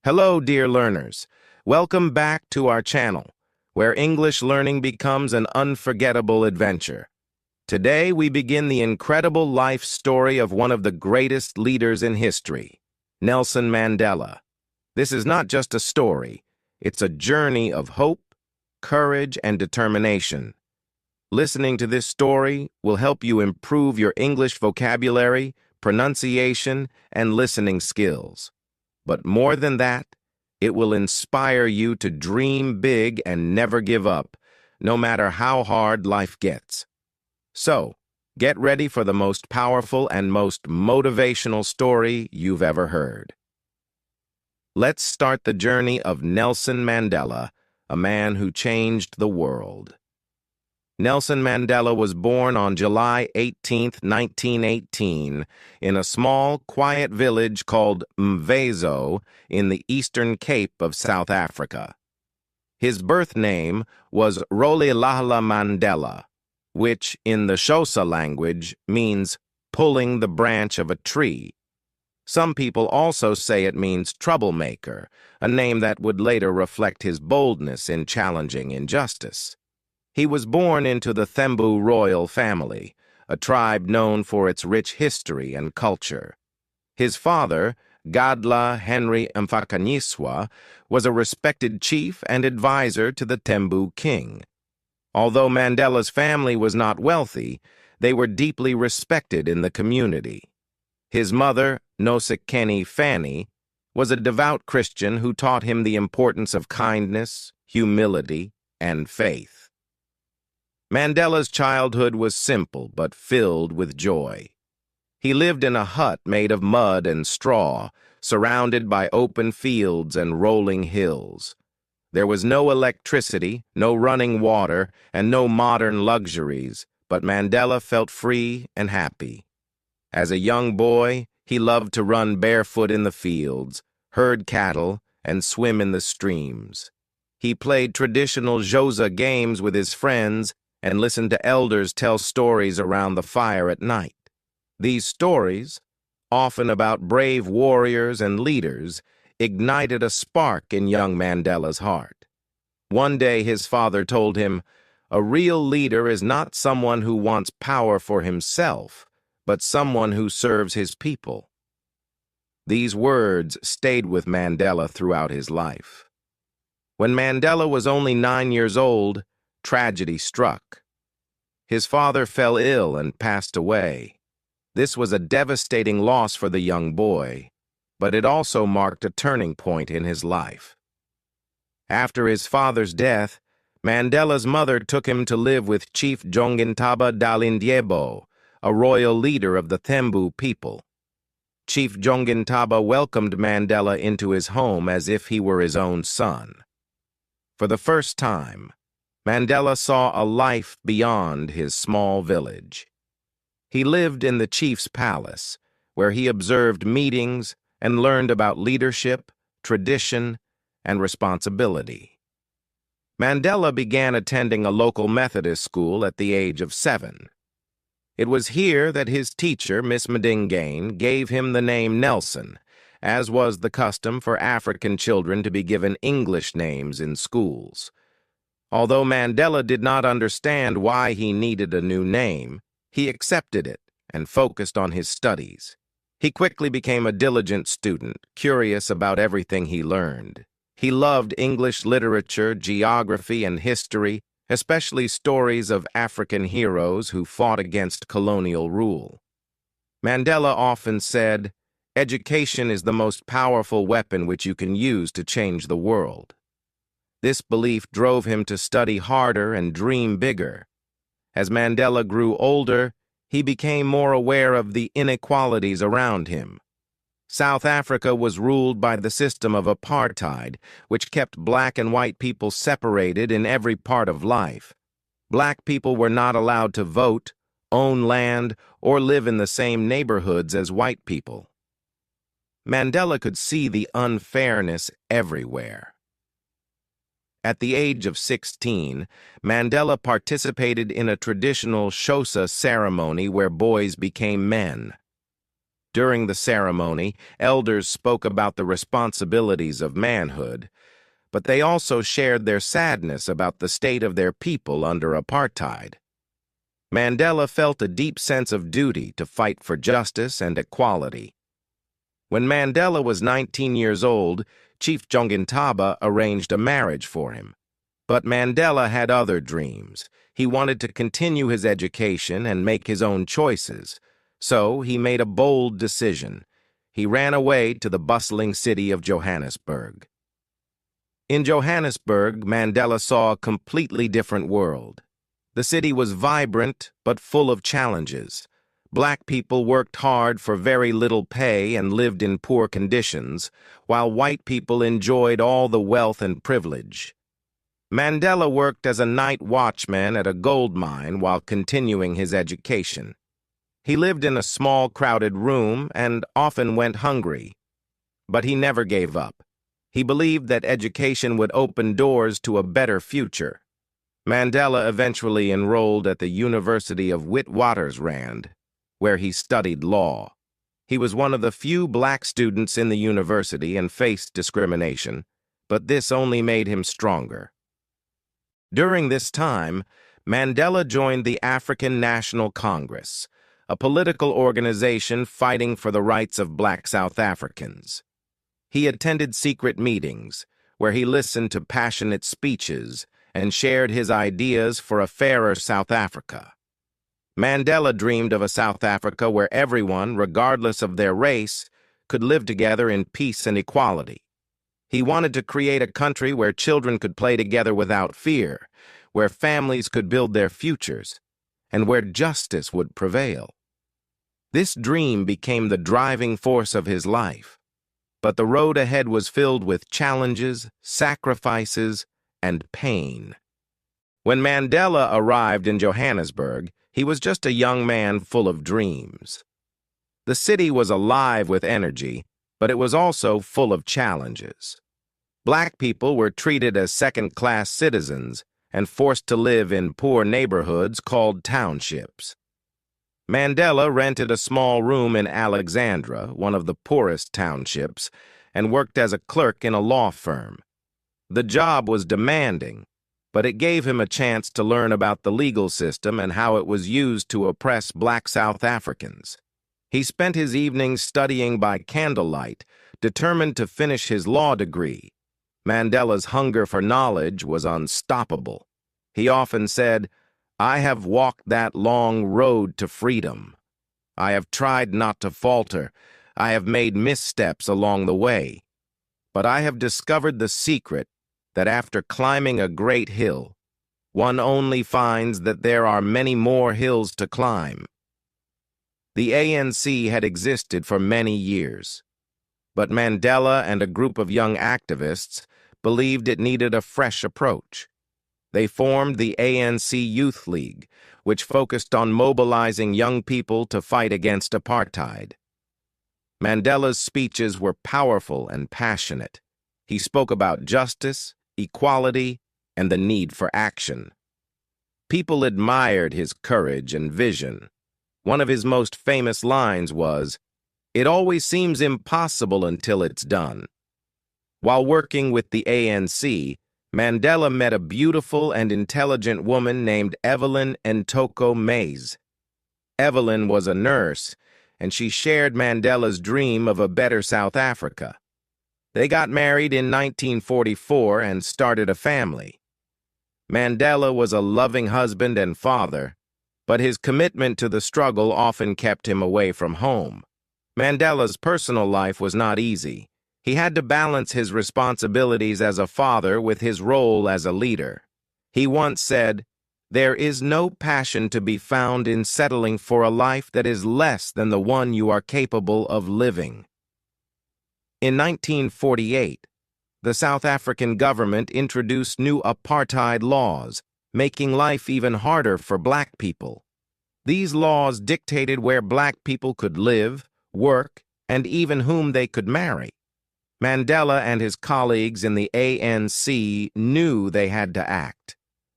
Hello, dear learners. Welcome back to our channel, where English learning becomes an unforgettable adventure. Today, we begin the incredible life story of one of the greatest leaders in history, Nelson Mandela. This is not just a story, it's a journey of hope, courage, and determination. Listening to this story will help you improve your English vocabulary, pronunciation, and listening skills. But more than that, it will inspire you to dream big and never give up, no matter how hard life gets. So, get ready for the most powerful and most motivational story you've ever heard. Let's start the journey of Nelson Mandela, a man who changed the world. Nelson Mandela was born on July 18, 1918, in a small, quiet village called Mvezo in the Eastern Cape of South Africa. His birth name was Rolihlahla Mandela, which, in the Xhosa language, means pulling the branch of a tree. Some people also say it means troublemaker, a name that would later reflect his boldness in challenging injustice. He was born into the Thembu royal family, a tribe known for its rich history and culture. His father, Gadla Henry Mfakanyiswa, was a respected chief and advisor to the Thembu king. Although Mandela's family was not wealthy, they were deeply respected in the community. His mother, Nosekeni Fanny, was a devout Christian who taught him the importance of kindness, humility, and faith. Mandela's childhood was simple but filled with joy. He lived in a hut made of mud and straw, surrounded by open fields and rolling hills. There was no electricity, no running water, and no modern luxuries, but Mandela felt free and happy. As a young boy, he loved to run barefoot in the fields, herd cattle, and swim in the streams. He played traditional Xhosa games with his friends and listened to elders tell stories around the fire at night. These stories, often about brave warriors and leaders, ignited a spark in young Mandela's heart. One day his father told him, "A real leader is not someone who wants power for himself, but someone who serves his people." These words stayed with Mandela throughout his life. When Mandela was only 9 years old, tragedy struck. His father fell ill and passed away. This was a devastating loss for the young boy, but it also marked a turning point in his life. After his father's death, Mandela's mother took him to live with Chief Jongintaba Dalindyebo, a royal leader of the Thembu people. Chief Jongintaba welcomed Mandela into his home as if he were his own son. For the first time, Mandela saw a life beyond his small village. He lived in the chief's palace, where he observed meetings and learned about leadership, tradition, and responsibility. Mandela began attending a local Methodist school at the age of 7. It was here that his teacher, Miss Madingane, gave him the name Nelson, as was the custom for African children to be given English names in schools. Although Mandela did not understand why he needed a new name, he accepted it and focused on his studies. He quickly became a diligent student, curious about everything he learned. He loved English literature, geography, and history, especially stories of African heroes who fought against colonial rule. Mandela often said, "Education is the most powerful weapon which you can use to change the world." This belief drove him to study harder and dream bigger. As Mandela grew older, he became more aware of the inequalities around him. South Africa was ruled by the system of apartheid, which kept black and white people separated in every part of life. Black people were not allowed to vote, own land, or live in the same neighborhoods as white people. Mandela could see the unfairness everywhere. At the age of 16, Mandela participated in a traditional Xhosa ceremony where boys became men. During the ceremony, elders spoke about the responsibilities of manhood, but they also shared their sadness about the state of their people under apartheid. Mandela felt a deep sense of duty to fight for justice and equality. When Mandela was 19 years old, Chief Jongintaba arranged a marriage for him. But Mandela had other dreams. He wanted to continue his education and make his own choices. So he made a bold decision. He ran away to the bustling city of Johannesburg. In Johannesburg, Mandela saw a completely different world. The city was vibrant but full of challenges. Black people worked hard for very little pay and lived in poor conditions, while white people enjoyed all the wealth and privilege. Mandela worked as a night watchman at a gold mine while continuing his education. He lived in a small, crowded room and often went hungry. But he never gave up. He believed that education would open doors to a better future. Mandela eventually enrolled at the University of Witwatersrand, where he studied law. He was one of the few black students in the university and faced discrimination, but this only made him stronger. During this time, Mandela joined the African National Congress, a political organization fighting for the rights of black South Africans. He attended secret meetings, where he listened to passionate speeches and shared his ideas for a fairer South Africa. Mandela dreamed of a South Africa where everyone, regardless of their race, could live together in peace and equality. He wanted to create a country where children could play together without fear, where families could build their futures, and where justice would prevail. This dream became the driving force of his life. But the road ahead was filled with challenges, sacrifices, and pain. When Mandela arrived in Johannesburg, he was just a young man full of dreams. The city was alive with energy, but it was also full of challenges. Black people were treated as second-class citizens and forced to live in poor neighborhoods called townships. Mandela rented a small room in Alexandra, one of the poorest townships, and worked as a clerk in a law firm. The job was demanding, but it gave him a chance to learn about the legal system and how it was used to oppress black South Africans. He spent his evenings studying by candlelight, determined to finish his law degree. Mandela's hunger for knowledge was unstoppable. He often said, "I have walked that long road to freedom. I have tried not to falter. I have made missteps along the way. But I have discovered the secret that after climbing a great hill, one only finds that there are many more hills to climb." The ANC had existed for many years, but Mandela and a group of young activists believed it needed a fresh approach. They formed the ANC Youth League, which focused on mobilizing young people to fight against apartheid. Mandela's speeches were powerful and passionate. He spoke about justice, equality, and the need for action. People admired his courage and vision. One of his most famous lines was, "It always seems impossible until it's done." While working with the ANC, Mandela met a beautiful and intelligent woman named Evelyn Ntoko Mays. Evelyn was a nurse, and she shared Mandela's dream of a better South Africa. They got married in 1944 and started a family. Mandela was a loving husband and father, but his commitment to the struggle often kept him away from home. Mandela's personal life was not easy. He had to balance his responsibilities as a father with his role as a leader. He once said, "There is no passion to be found in settling for a life that is less than the one you are capable of living." In 1948, the South African government introduced new apartheid laws, making life even harder for black people. These laws dictated where black people could live, work, and even whom they could marry. Mandela and his colleagues in the ANC knew they had to act.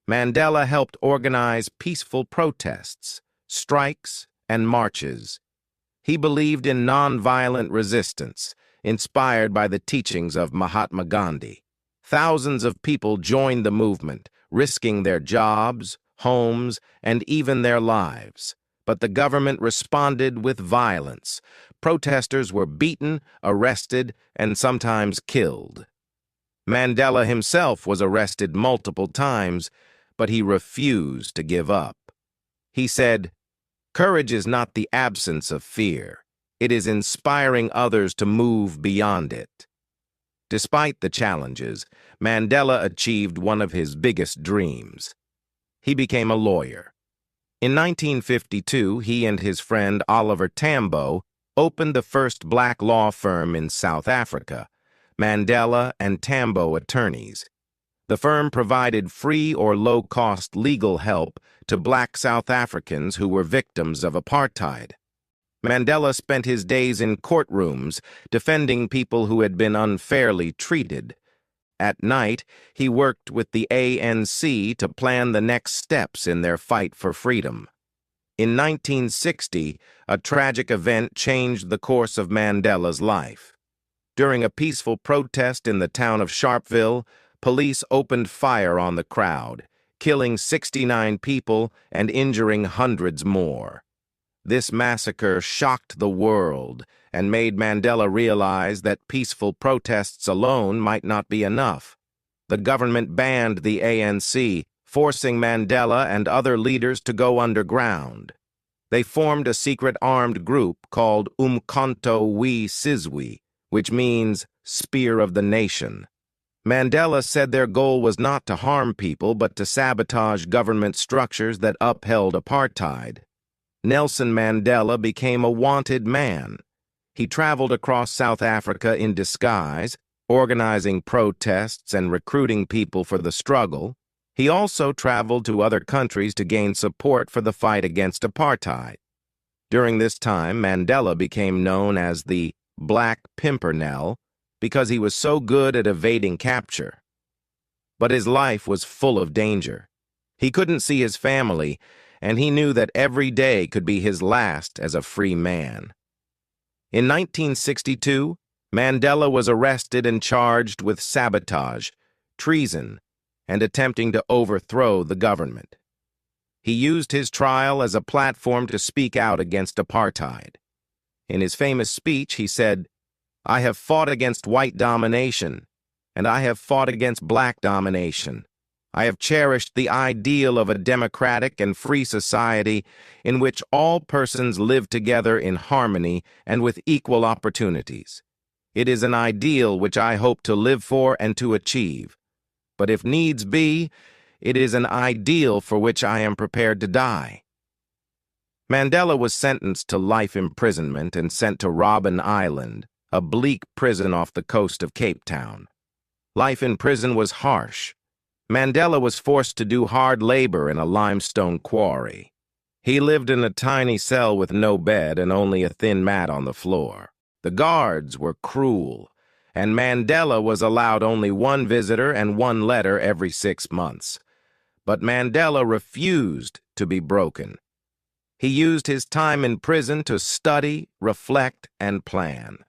Mandela helped organize peaceful protests, strikes, and marches. He believed in nonviolent resistance, inspired by the teachings of Mahatma Gandhi. Thousands of people joined the movement, risking their jobs, homes, and even their lives. But the government responded with violence. Protesters were beaten, arrested, and sometimes killed. Mandela himself was arrested multiple times, but he refused to give up. He said, "Courage is not the absence of fear. It is inspiring others to move beyond it." Despite the challenges, Mandela achieved one of his biggest dreams. He became a lawyer. In 1952, he and his friend Oliver Tambo opened the first black law firm in South Africa, Mandela and Tambo Attorneys. The firm provided free or low-cost legal help to black South Africans who were victims of apartheid. Mandela spent his days in courtrooms defending people who had been unfairly treated. At night, he worked with the ANC to plan the next steps in their fight for freedom. In 1960, a tragic event changed the course of Mandela's life. During a peaceful protest in the town of Sharpeville, police opened fire on the crowd, killing 69 people and injuring hundreds more. This massacre shocked the world and made Mandela realize that peaceful protests alone might not be enough. The government banned the ANC, forcing Mandela and other leaders to go underground. They formed a secret armed group called Umkhonto we Sizwe, which means Spear of the Nation. Mandela said their goal was not to harm people but to sabotage government structures that upheld apartheid. Nelson Mandela became a wanted man. He traveled across South Africa in disguise, organizing protests and recruiting people for the struggle. He also traveled to other countries to gain support for the fight against apartheid. During this time, Mandela became known as the Black Pimpernel because he was so good at evading capture. But his life was full of danger. He couldn't see his family, and he knew that every day could be his last as a free man. In 1962, Mandela was arrested and charged with sabotage, treason, and attempting to overthrow the government. He used his trial as a platform to speak out against apartheid. In his famous speech, he said, "I have fought against white domination, and I have fought against black domination. I have cherished the ideal of a democratic and free society in which all persons live together in harmony and with equal opportunities. It is an ideal which I hope to live for and to achieve. But if needs be, it is an ideal for which I am prepared to die." Mandela was sentenced to life imprisonment and sent to Robben Island, a bleak prison off the coast of Cape Town. Life in prison was harsh. Mandela was forced to do hard labor in a limestone quarry. He lived in a tiny cell with no bed and only a thin mat on the floor. The guards were cruel, and Mandela was allowed only one visitor and one letter every 6 months. But Mandela refused to be broken. He used his time in prison to study, reflect, and plan.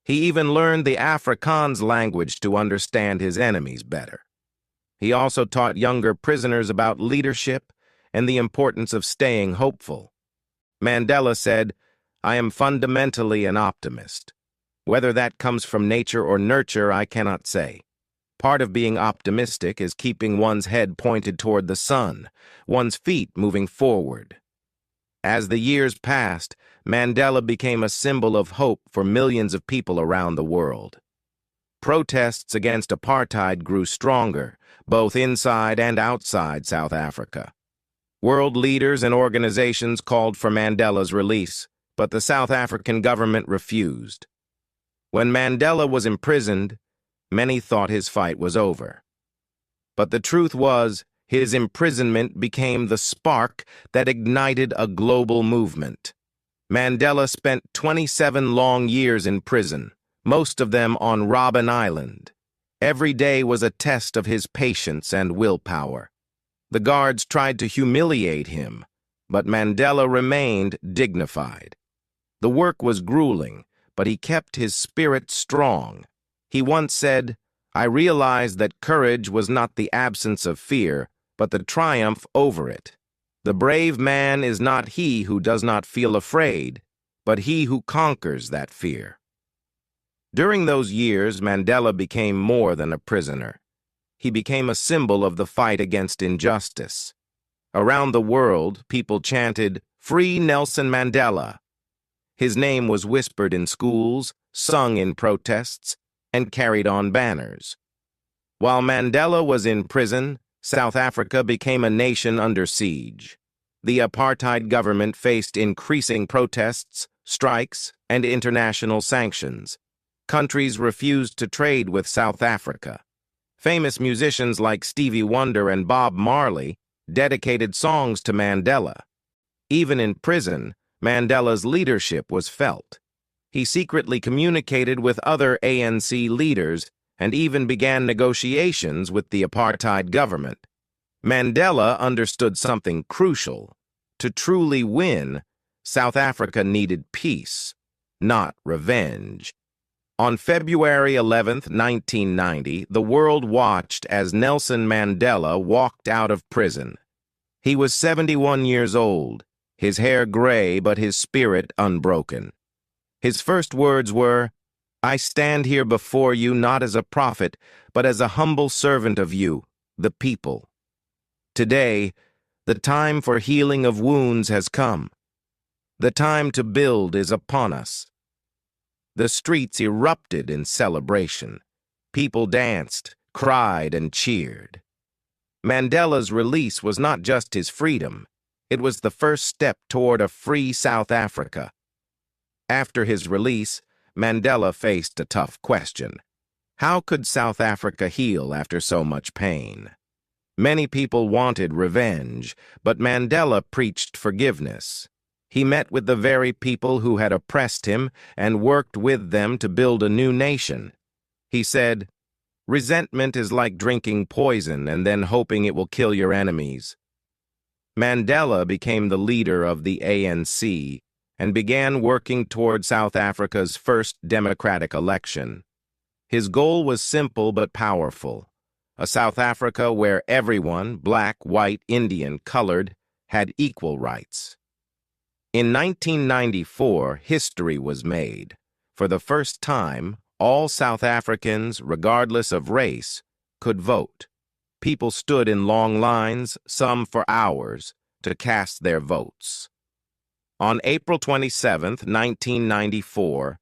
He even learned the Afrikaans language to understand his enemies better. He also taught younger prisoners about leadership and the importance of staying hopeful. Mandela said, "I am fundamentally an optimist. Whether that comes from nature or nurture, I cannot say. Part of being optimistic is keeping one's head pointed toward the sun, one's feet moving forward." As the years passed, Mandela became a symbol of hope for millions of people around the world. Protests against apartheid grew stronger, both inside and outside South Africa. World leaders and organizations called for Mandela's release, but the South African government refused. When Mandela was imprisoned, many thought his fight was over. But the truth was, his imprisonment became the spark that ignited a global movement. Mandela spent 27 long years in prison, most of them on Robben Island. Every day was a test of his patience and willpower. The guards tried to humiliate him, but Mandela remained dignified. The work was grueling, but he kept his spirit strong. He once said, "I realized that courage was not the absence of fear, but the triumph over it. The brave man is not he who does not feel afraid, but he who conquers that fear." During those years, Mandela became more than a prisoner. He became a symbol of the fight against injustice. Around the world, people chanted, "Free Nelson Mandela." His name was whispered in schools, sung in protests, and carried on banners. While Mandela was in prison, South Africa became a nation under siege. The apartheid government faced increasing protests, strikes, and international sanctions. Countries refused to trade with South Africa. Famous musicians like Stevie Wonder and Bob Marley dedicated songs to Mandela. Even in prison, Mandela's leadership was felt. He secretly communicated with other ANC leaders and even began negotiations with the apartheid government. Mandela understood something crucial. To truly win, South Africa needed peace, not revenge. On February 11, 1990, the world watched as Nelson Mandela walked out of prison. He was 71 years old, his hair gray but his spirit unbroken. His first words were, "I stand here before you not as a prophet, but as a humble servant of you, the people." Today, the time for healing of wounds has come. The time to build is upon us. The streets erupted in celebration. People danced, cried, and cheered. Mandela's release was not just his freedom. It was the first step toward a free South Africa. After his release, Mandela faced a tough question. How could South Africa heal after so much pain? Many people wanted revenge, but Mandela preached forgiveness. He met with the very people who had oppressed him and worked with them to build a new nation. He said, "Resentment is like drinking poison and then hoping it will kill your enemies." Mandela became the leader of the ANC and began working toward South Africa's first democratic election. His goal was simple but powerful: a South Africa where everyone, black, white, Indian, colored, had equal rights. In 1994, history was made. For the first time, all South Africans, regardless of race, could vote. People stood in long lines, some for hours, to cast their votes. On April 27, 1994,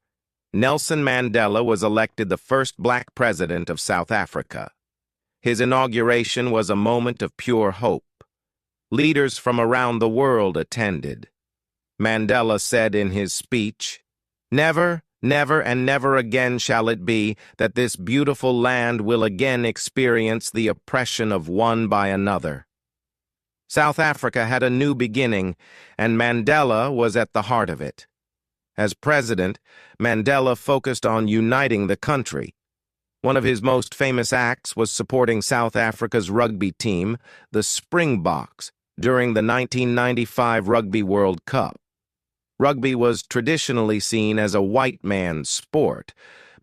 Nelson Mandela was elected the first black president of South Africa. His inauguration was a moment of pure hope. Leaders from around the world attended. Mandela said in his speech, "Never, never, and never again shall it be that this beautiful land will again experience the oppression of one by another." South Africa had a new beginning, and Mandela was at the heart of it. As president, Mandela focused on uniting the country. One of his most famous acts was supporting South Africa's rugby team, the Springboks, during the 1995 Rugby World Cup. Rugby was traditionally seen as a white man's sport,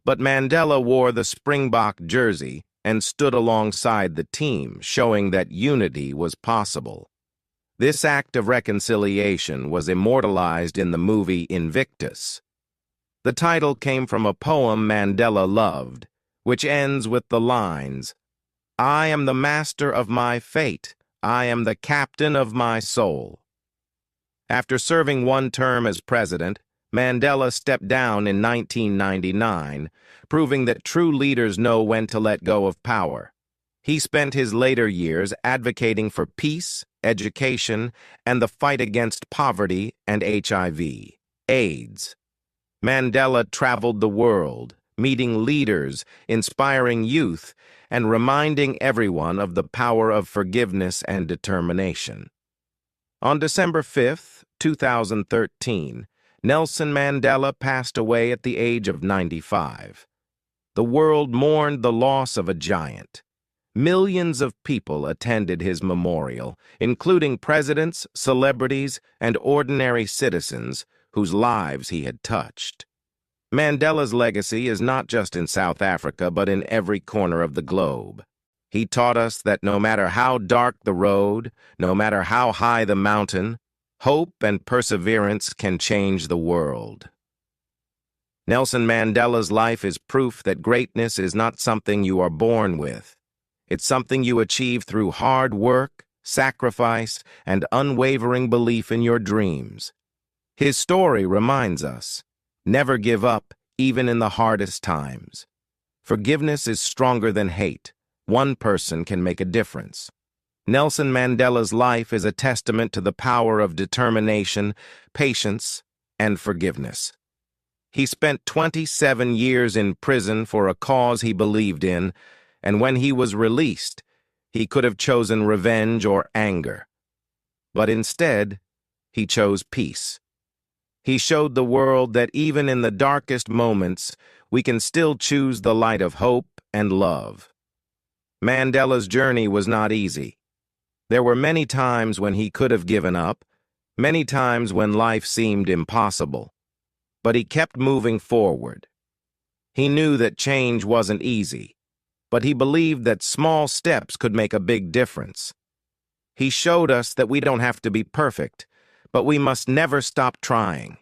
but Mandela wore the Springbok jersey and stood alongside the team, showing that unity was possible. This act of reconciliation was immortalized in the movie Invictus. The title came from a poem Mandela loved, which ends with the lines, "I am the master of my fate. I am the captain of my soul." After serving one term as president, Mandela stepped down in 1999, proving that true leaders know when to let go of power. He spent his later years advocating for peace, education, and the fight against poverty and HIV, AIDS. Mandela traveled the world, meeting leaders, inspiring youth, and reminding everyone of the power of forgiveness and determination. On December 5, 2013, Nelson Mandela passed away at the age of 95. The world mourned the loss of a giant. Millions of people attended his memorial, including presidents, celebrities, and ordinary citizens whose lives he had touched. Mandela's legacy is not just in South Africa, but in every corner of the globe. He taught us that no matter how dark the road, no matter how high the mountain, hope and perseverance can change the world. Nelson Mandela's life is proof that greatness is not something you are born with. It's something you achieve through hard work, sacrifice, and unwavering belief in your dreams. His story reminds us, never give up, even in the hardest times. Forgiveness is stronger than hate. One person can make a difference. Nelson Mandela's life is a testament to the power of determination, patience, and forgiveness. He spent 27 years in prison for a cause he believed in, and when he was released, he could have chosen revenge or anger. But instead, he chose peace. He showed the world that even in the darkest moments, we can still choose the light of hope and love. Mandela's journey was not easy. There were many times when he could have given up, many times when life seemed impossible. But he kept moving forward. He knew that change wasn't easy, but he believed that small steps could make a big difference. He showed us that we don't have to be perfect, but we must never stop trying.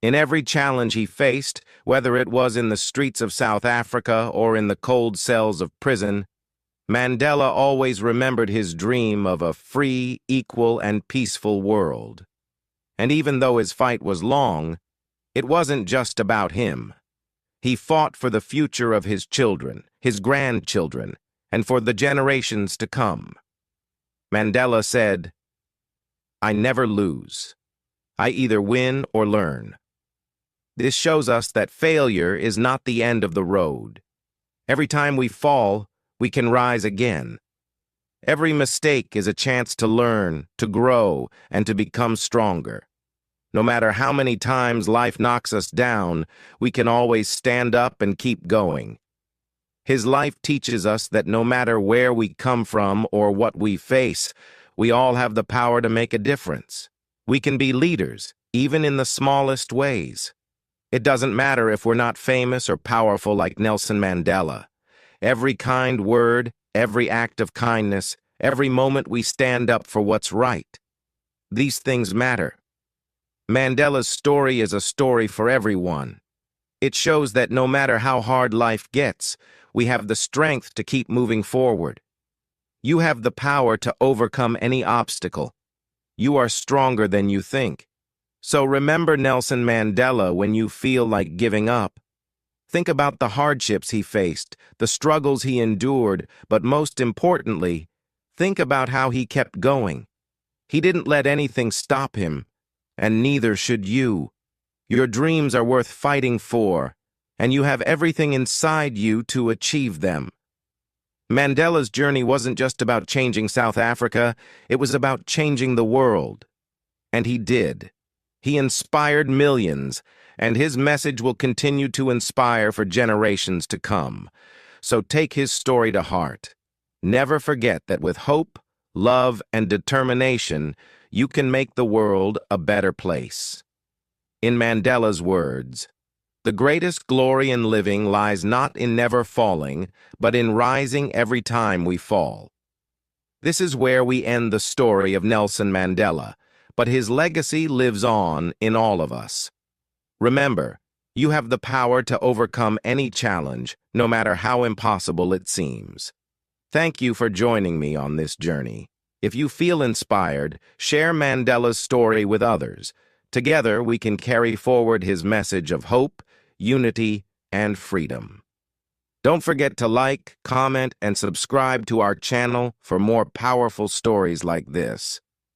In every challenge he faced, whether it was in the streets of South Africa or in the cold cells of prison, Mandela always remembered his dream of a free, equal, and peaceful world. And even though his fight was long, it wasn't just about him. He fought for the future of his children, his grandchildren, and for the generations to come. Mandela said, "I never lose. I either win or learn." This shows us that failure is not the end of the road. Every time we fall, we can rise again. Every mistake is a chance to learn, to grow, and to become stronger. No matter how many times life knocks us down, we can always stand up and keep going. His life teaches us that no matter where we come from or what we face, we all have the power to make a difference. We can be leaders, even in the smallest ways. It doesn't matter if we're not famous or powerful like Nelson Mandela. Every kind word, every act of kindness, every moment we stand up for what's right. These things matter. Mandela's story is a story for everyone. It shows that no matter how hard life gets, we have the strength to keep moving forward. You have the power to overcome any obstacle. You are stronger than you think. So remember Nelson Mandela when you feel like giving up. Think about the hardships he faced, the struggles he endured, but most importantly, think about how he kept going. He didn't let anything stop him, and neither should you. Your dreams are worth fighting for, and you have everything inside you to achieve them. Mandela's journey wasn't just about changing South Africa, it was about changing the world. And he did. He inspired millions, and his message will continue to inspire for generations to come. So take his story to heart. Never forget that with hope, love, and determination, you can make the world a better place. In Mandela's words, "The greatest glory in living lies not in never falling, but in rising every time we fall." This is where we end the story of Nelson Mandela, but his legacy lives on in all of us. Remember, you have the power to overcome any challenge, no matter how impossible it seems. Thank you for joining me on this journey. If you feel inspired, share Mandela's story with others. Together, we can carry forward his message of hope, unity, and freedom. Don't forget to like, comment, and subscribe to our channel for more powerful stories like this.